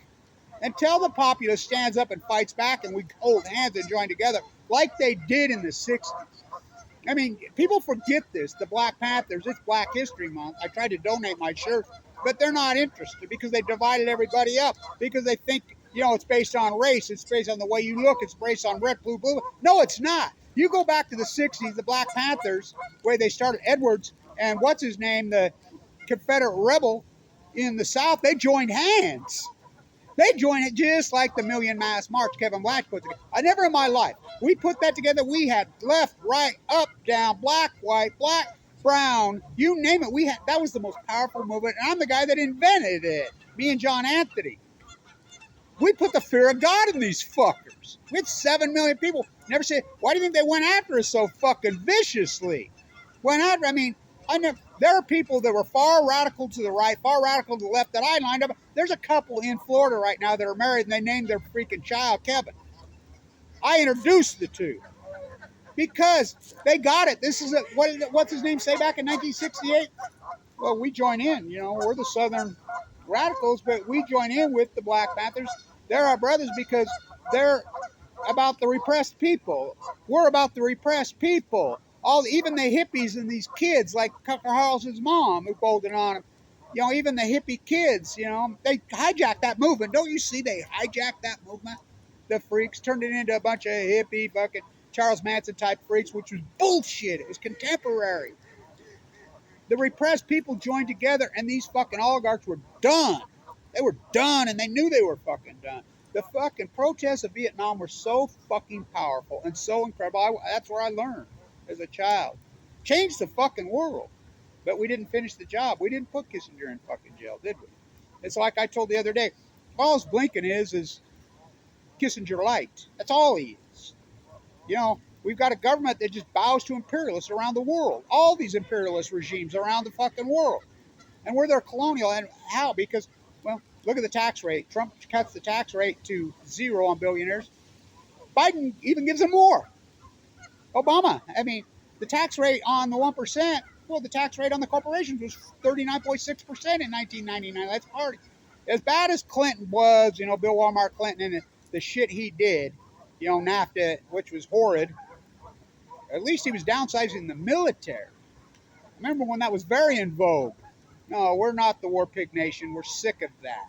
Until the populace stands up and fights back and we hold hands and join together like they did in the 60s. I mean, people forget this. The Black Panthers, it's Black History Month. I tried to donate my shirt, but they're not interested because they divided everybody up because they think, you know, it's based on race. It's based on the way you look. It's based on red, blue, blue. No, it's not. You go back to the 60s, the Black Panthers, where they started Edwards and what's his name, the Confederate rebel in the South, they joined hands. They joined it just like the Million Mass March Kevin Blanch put together. I never in my life. We put that together. We had left, right, up, down, black, white, black, brown, you name it. We had that was the most powerful movement, and I'm the guy that invented it. Me and John Anthony. We put the fear of God in these fuckers. We had 7 million people. Never said, why do you think they went after us so fucking viciously? Went after, I mean, there are people that were far radical to the right, far radical to the left that I lined up. There's a couple in Florida right now that are married and they named their freaking child Kevin. I introduced the two because they got it. This is what's his name say back in 1968? Well, we join in, you know, we're the Southern radicals, but we join in with the Black Panthers. They're our brothers because they're about the repressed people. We're about the repressed people. Even the hippies and these kids like Tucker Carlson's mom who bolted on him. You know, even the hippie kids, you know, they hijacked that movement. Don't you see they hijacked that movement? The freaks turned it into a bunch of hippie fucking Charles Manson type freaks, which was bullshit. It was contemporary. The repressed people joined together and these fucking oligarchs were done. They were done and they knew they were fucking done. The fucking protests of Vietnam were so fucking powerful and so incredible. That's where I learned as a child. Changed the fucking world. But we didn't finish the job. We didn't put Kissinger in fucking jail, did we? It's like I told the other day. All Blinken is Kissinger light. That's all he is. You know, we've got a government that just bows to imperialists around the world. All these imperialist regimes around the fucking world. And we're their colonial. And how? Because, well, look at the tax rate. Trump cuts the tax rate to 0 on billionaires. Biden even gives them more. Obama, I mean, the tax rate on the 1%, well, the tax rate on the corporations was 39.6% in 1999. That's hard. As bad as Clinton was, you know, Bill Walmart Clinton and the shit he did, you know, NAFTA, which was horrid, at least he was downsizing the military. Remember when that was very in vogue? No, we're not the war pig nation. We're sick of that.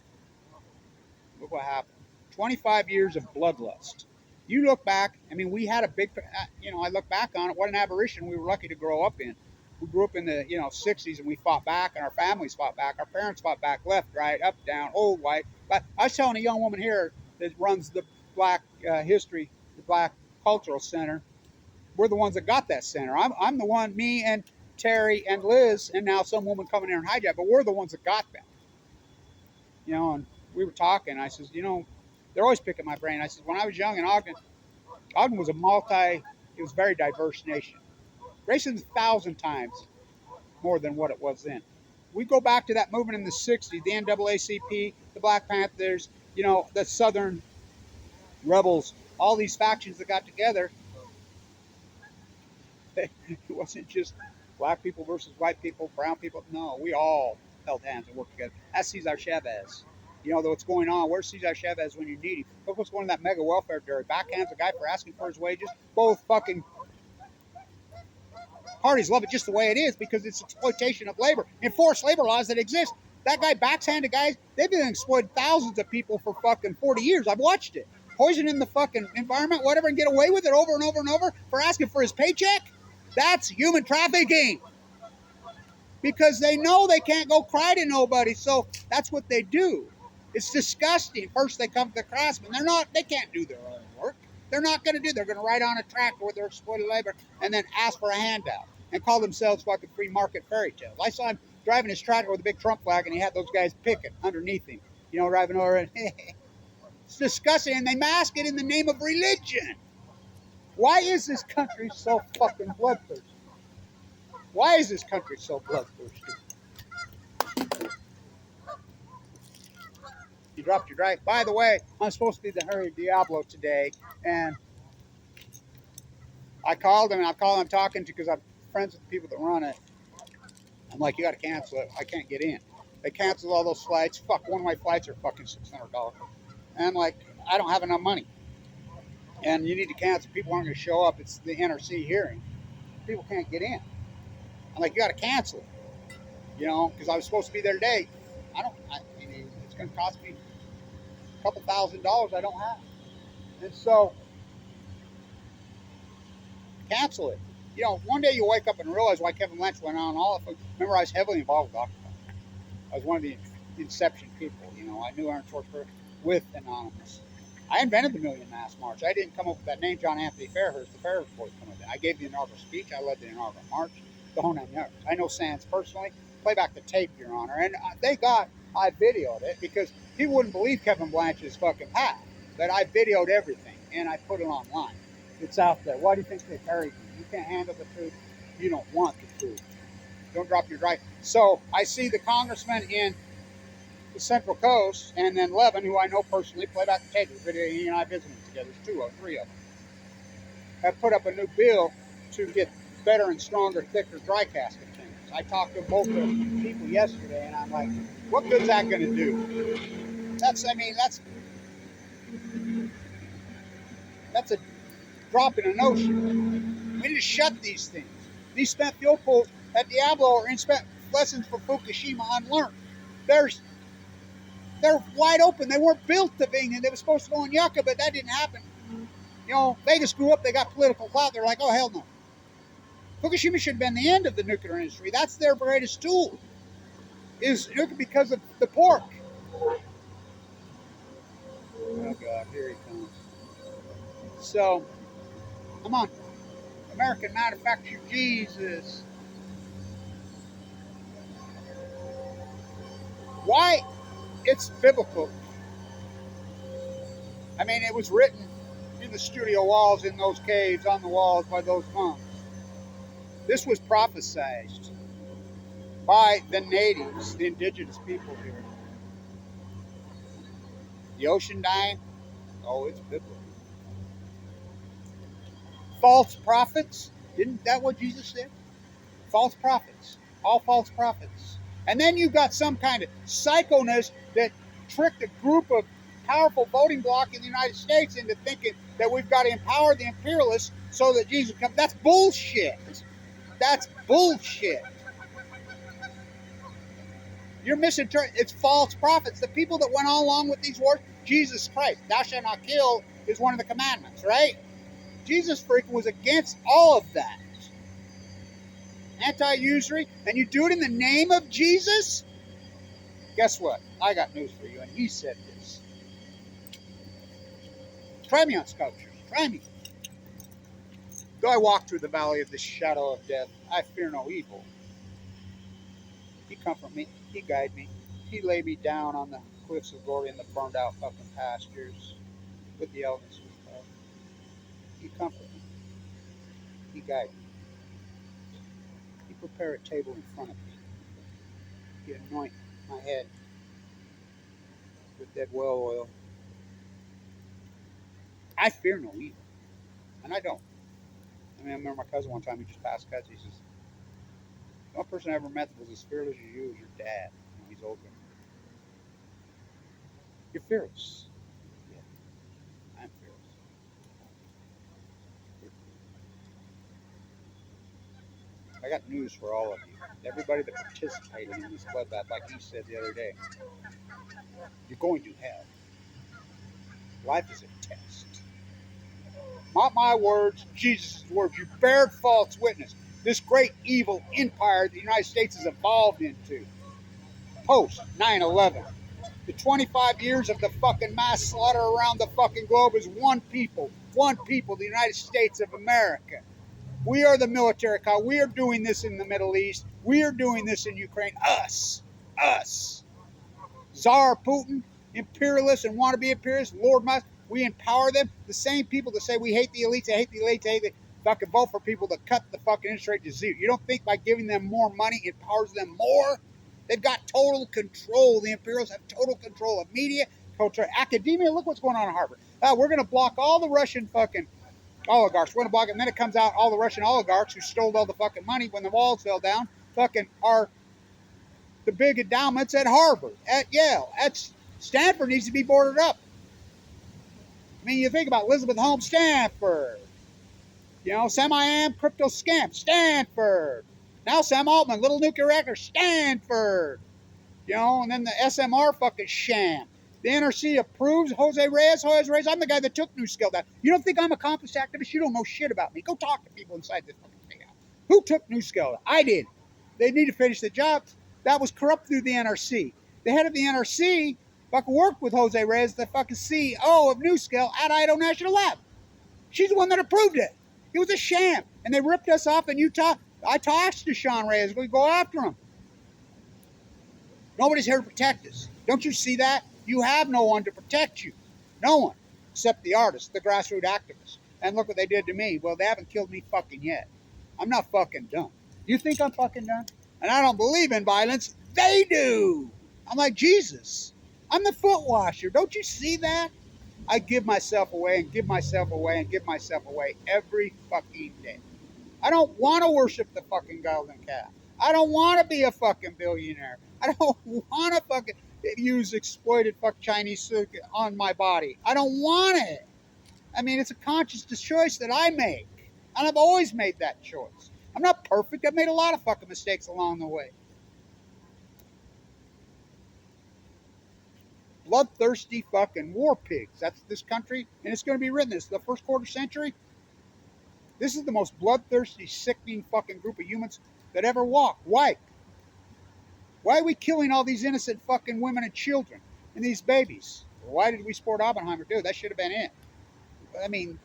Look what happened. 25 years of bloodlust. You look back, I mean, we had a big, you know, I look back on it, what an aberration we were lucky to grow up in. We grew up in the, you know, 60s and we fought back and our families fought back. Our parents fought back, left, right, up, down, old, white. But I was telling a young woman here that runs the Black History, the Black Cultural Center, we're the ones that got that center. I'm the one, me and Terry and Liz, and now some woman coming in and hijack, but we're the ones that got that. You know, and we were talking. I says, you know, they're always picking my brain. I says, when I was young in Ogden was it was a very diverse nation. Racism's 1,000 times more than what it was then. We go back to that movement in the 60s, the NAACP, the Black Panthers, you know, the Southern rebels, all these factions that got together. wasn't just black people versus white people, brown people. No, we all held hands and worked together. That's Cesar Chavez. You know what's going on. Where's Cesar Chavez when you need him? Look what's going on in that mega welfare jury. Backhands a guy for asking for his wages. Both fucking parties love it just the way it is because it's exploitation of labor. Enforced labor laws that exist. That guy backhanded guys. They've been exploiting thousands of people for fucking 40 years. I've watched it. Poisoning the fucking environment, whatever, and get away with it over and over and over for asking for his paycheck. That's human trafficking. Because they know they can't go cry to nobody, so that's what they do. It's disgusting. First they come to the craftsmen. They can't do their own work. They're not going to do. They're going to ride on a tractor with their exploited labor and then ask for a handout and call themselves fucking free market fairy tales. I saw him driving his tractor with a big Trump flag, and he had those guys picking underneath him. You know, driving over. And it's disgusting, and they mask it in the name of religion. Why is this country so fucking bloodthirsty? Why is this country so bloodthirsty? You dropped your drive. By the way, I'm supposed to be the Harry Diablo today, and I called him, and I'm talking to because I'm friends with the people that run it. I'm like, you got to cancel it. I can't get in. They canceled all those flights. Fuck, one-way flights are fucking $600. And I'm like, I don't have enough money. And you need to cancel. People aren't going to show up. It's the NRC hearing. People can't get in. I'm like, you got to cancel it. You know, because I was supposed to be there today. I mean, it's going to cost me a couple $1,000s I don't have. And so, cancel it. You know, one day you wake up and realize why Kevin Blanch went on all of it. Remember, I was heavily involved with Occupy. I was one of the inception people. You know, I knew Aaron Schwartzberg with Anonymous. I invented the Million Mass March. I didn't come up with that name, John Anthony Fairhurst. The Fairhurst boys come with it. I gave the inaugural speech. I led the inaugural march. The whole 9 yards. I know Sands personally. Play back the tape, Your Honor. And I videoed it because people wouldn't believe Kevin Blanch's fucking path. But I videoed everything and I put it online. It's out there. Why do you think they buried you? You can't handle the truth. You don't want the truth. Don't drop your right. So I see the congressman in the Central Coast and then Levin, who I know personally, play back the tape. Video he and I visited together. There's 2 or 3 of them. Have put up a new bill to get better and stronger, thicker dry casket tanks. I talked to both the people yesterday, and I'm like, what good's that going to do? That's a drop in an ocean. We need to shut these things. These spent fuel pools at Diablo are in spent lessons for Fukushima unlearned. They're wide open. They weren't built to Bing, they were supposed to go in Yucca, but that didn't happen. You know, Vegas grew up, they got political clout. They're like, oh, hell no. Fukushima should have been the end of the nuclear industry. That's their greatest tool, is because of the pork. Oh, God, here he comes. So, come on. American manufactured Jesus. Why? It's biblical. I mean, it was written in the studio walls, in those caves, on the walls by those monks. This was prophesied by the natives, the indigenous people here. The ocean dying? Oh, it's biblical. False prophets? Isn't that what Jesus said? False prophets. All false prophets. And then you've got some kind of psychoness that tricked a group of powerful voting bloc in the United States into thinking that we've got to empower the imperialists so that Jesus comes. That's bullshit. That's bullshit. You're misinterpreting. It's false prophets. The people that went all along with these wars, Jesus Christ, thou shalt not kill is one of the commandments, right? Jesus freaking was against all of that. Anti-usury, and you do it in the name of Jesus? Guess what? I got news for you, and he said this. Try me on sculptures. Try me. Though I walk through the valley of the shadow of death, I fear no evil. He comfort me. He guide me. He lay me down on the cliffs of glory in the burned out fucking pastures with the elders of his love. He comfort me. He guide me. He prepare a table in front of me. He anoint my head with dead well oil. I fear no evil. And I don't. I mean, I remember my cousin one time, he just passed cuts. He says, the only person I ever met that was as fearless as you is your dad. You know, he's older. You're fearless. Yeah, I'm fearless. I got news for all of you. Everybody that participated in this bloodbath, like you said the other day, you're going to hell. Life is a test. Not my words, Jesus' words. You bear false witness. This great evil empire the United States has evolved into. Post 9/11. The 25 years of the fucking mass slaughter around the fucking globe is one people, the United States of America. We are the military power. We are doing this in the Middle East. We are doing this in Ukraine. Us. Tsar Putin, imperialists and wannabe imperialists, Lord Musk, we empower them. The same people that say we hate the elites, they fucking vote for people that cut the fucking interest rate to zero. You don't think by giving them more money it empowers them more? They've got total control. The imperialists have total control of media, culture, academia. Look what's going on in Harvard. We're going to block all the Russian fucking oligarchs. We're going to block it. And then it comes out all the Russian oligarchs who stole all the fucking money when the walls fell down fucking are the big endowments at Harvard, at Yale, at Stanford needs to be boarded up. I mean, you think about Elizabeth Holmes, Stanford. You know, Sam-I-Am, crypto scam, Stanford. Now Sam Altman, little nuclear reactor, Stanford. You know, and then the SMR fucking sham. The NRC approves Jose Reyes. I'm the guy that took New Skill down. You don't think I'm a accomplished activist? You don't know shit about me. Go talk to people inside this fucking thing. Who took New Skill? I did. They need to finish the job. That was corrupt through the NRC. The head of the NRC fucking worked with Jose Reyes, the fucking CEO of New Skill at Idaho National Lab. She's the one that approved it. It was a sham. And they ripped us off in Utah. I talked to Sean Reyes. We go after him. Nobody's here to protect us. Don't you see that? You have no one to protect you. No one. Except the artists, the grassroots activists. And look what they did to me. Well, they haven't killed me fucking yet. I'm not fucking done. You think I'm fucking done? And I don't believe in violence. They do. I'm like Jesus. I'm the foot washer. Don't you see that? I give myself away and give myself away and give myself away every fucking day. I don't want to worship the fucking golden calf. I don't want to be a fucking billionaire. I don't want to fucking use exploited fuck Chinese silk on my body. I don't want it. I mean, it's a conscious choice that I make. And I've always made that choice. I'm not perfect. I've made a lot of fucking mistakes along the way. Bloodthirsty fucking war pigs. That's this country. And it's going to be written this. The first quarter century. This is the most bloodthirsty, sickening fucking group of humans that ever walked. Why? Why are we killing all these innocent fucking women and children and these babies? Why did we support Oppenheimer too? That should have been it. I mean,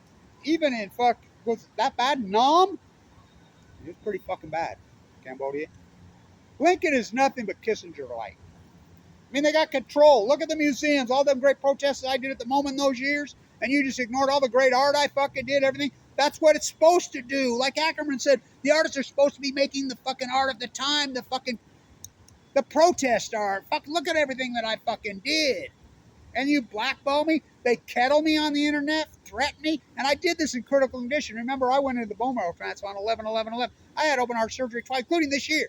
even in was that bad? Nam? It was pretty fucking bad. Cambodia. Lincoln is nothing but Kissinger light. I mean, they got control. Look at the museums, all them great protests I did at the moment in those years, and you just ignored all the great art I fucking did, everything. That's what it's supposed to do. Like Ackerman said, the artists are supposed to be making the fucking art of the time, the protest art. Fuck, look at everything that I fucking did. And you blackball me. They kettle me on the internet, threaten me. And I did this in critical condition. Remember, I went into the bone marrow transplant 11/11/11. I had open heart surgery twice, including this year.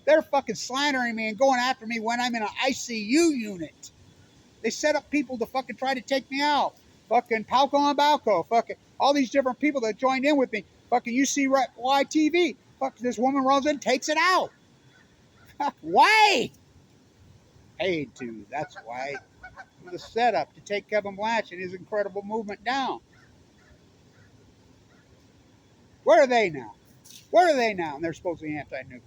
They're fucking slandering me and going after me when I'm in an ICU unit. They set up people to fucking try to take me out. Fucking BALCO and BALCO. Fucking all these different people that joined in with me. Fucking UCYTV. Fuck, this woman rolls in, takes it out. Why? Paid to. That's why. It was a setup to take Kevin Blanch and his incredible movement down. Where are they now? Where are they now? And they're supposed to be anti-nukers.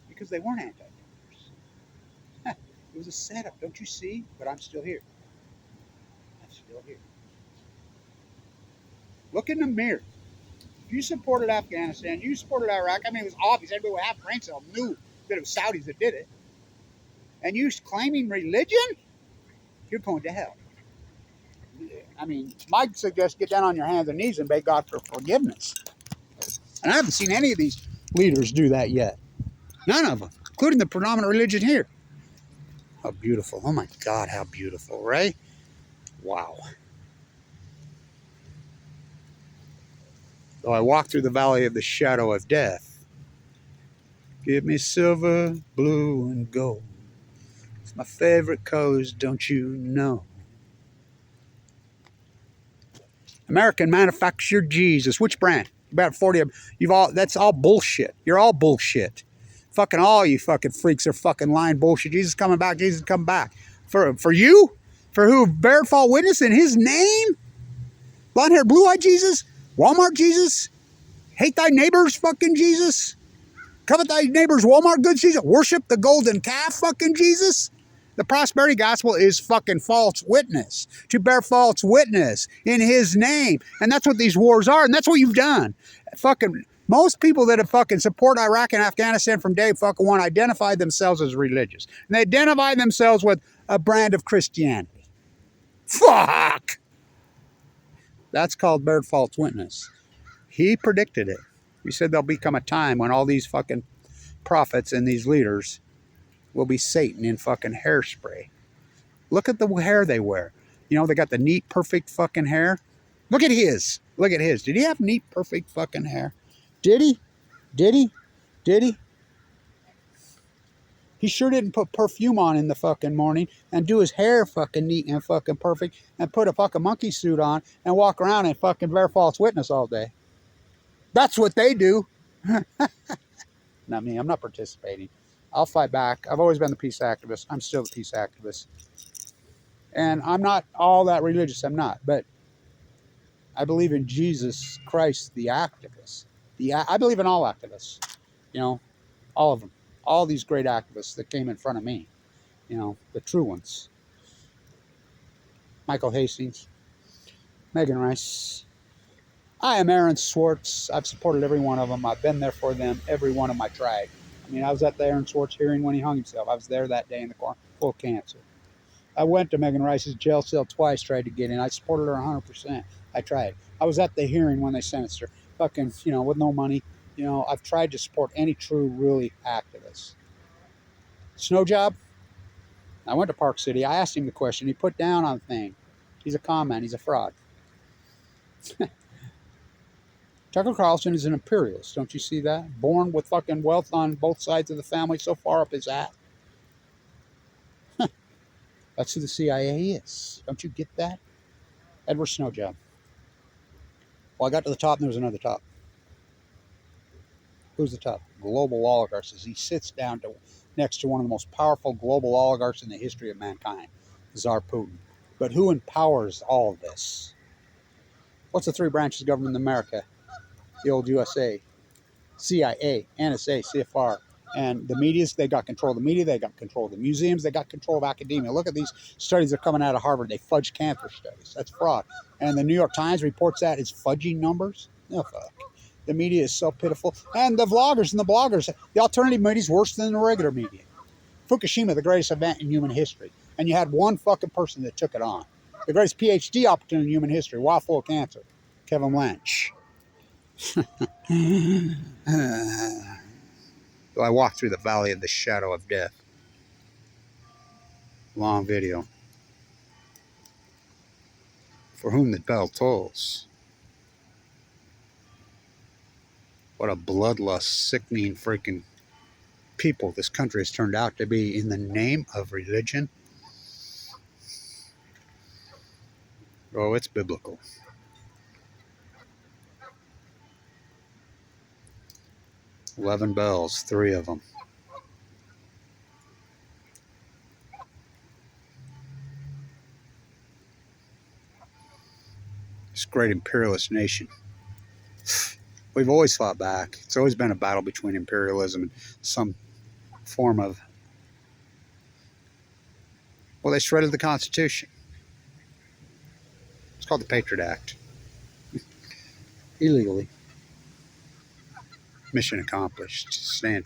Because they weren't anti-nukers. It was a setup, don't you see? But I'm still here. I'm still here. Look in the mirror. If you supported Afghanistan, you supported Iraq. I mean, it was obvious. Everybody with half brain cell knew that it was Saudis that did it. And you claiming religion? You're going to hell. I mean, Mike suggests get down on your hands and knees and beg God for forgiveness. And I haven't seen any of these leaders do that yet. None of them, including the predominant religion here. How beautiful. Oh my God, how beautiful, right? Wow. Though I walk through the valley of the shadow of death, give me silver, blue, and gold. It's my favorite colors, don't you know? American manufactured Jesus. Which brand? About 40 of them. That's all bullshit. You're all bullshit. Fucking all you fucking freaks are fucking lying bullshit. Jesus coming back, Jesus coming back. For you? For who bared false witness in his name? Blonde haired, blue eyed Jesus? Walmart Jesus? Hate thy neighbors fucking Jesus? Covet thy neighbor's Walmart goods Jesus? Worship the golden calf fucking Jesus? The prosperity gospel is fucking false witness. To bear false witness in his name. And that's what these wars are. And that's what you've done. Fucking most people that have fucking support Iraq and Afghanistan from day fucking one identify themselves as religious. And they identify themselves with a brand of Christianity. Fuck! That's called bear false witness. He predicted it. He said there'll become a time when all these fucking prophets and these leaders will be Satan in fucking hairspray. Look at the hair they wear. You know, they got the neat, perfect fucking hair. Look at his. Look at his. Did he have neat, perfect fucking hair? Did he? Did he? Did he? He sure didn't put perfume on in the fucking morning and do his hair fucking neat and fucking perfect and put a fucking monkey suit on and walk around and fucking bear false witness all day. That's what they do. Not me. I'm not participating. I'll fight back. I've always been the peace activist. I'm still the peace activist. And I'm not all that religious. I'm not. But I believe in Jesus Christ, the activist. I believe in all activists. You know, all of them. All these great activists that came in front of me. You know, the true ones. Michael Hastings. Megan Rice. I am Aaron Swartz. I've supported every one of them. I've been there for them, every one of my tribe. I mean, I was at the Aaron Swartz hearing when he hung himself. I was there that day in the corner, full of cancer. I went to Megan Rice's jail cell twice, tried to get in. I supported her 100%. I tried. I was at the hearing when they sentenced her. Fucking, you know, with no money. You know, I've tried to support any true, really activist. Snow job? I went to Park City. I asked him the question. He put down on the thing. He's a con man. He's a fraud. Tucker Carlson is an imperialist. Don't you see that? Born with fucking wealth on both sides of the family so far up his ass. That's who the CIA is. Don't you get that? Edward Snowjob. Well, I got to the top and there was another top. Who's the top? Global oligarchs. As he sits down next to one of the most powerful global oligarchs in the history of mankind, Tsar Putin. But who empowers all of this? What's the three branches of government in America? The old USA, CIA, NSA, CFR, and the medias. They got control of the media. They got control of the museums. They got control of academia. Look at these studies that are coming out of Harvard. They fudge cancer studies. That's fraud. And the New York Times reports that as fudging numbers. No fuck. The media is so pitiful. And the vloggers and the bloggers. The alternative media is worse than the regular media. Fukushima, the greatest event in human history. And you had one fucking person that took it on. The greatest PhD opportunity in human history while full of cancer. Kevin Blanch. Though I walk through the valley of the shadow of death. Long video. For whom the bell tolls. What a bloodlust, sickening freaking people this country has turned out to be in the name of religion. Oh, it's biblical. 11 bells, 3 of them. This great imperialist nation. We've always fought back. It's always been a battle between imperialism and some form of... Well, they shredded the Constitution. It's called the Patriot Act. Illegally. Mission accomplished. Stand tuned.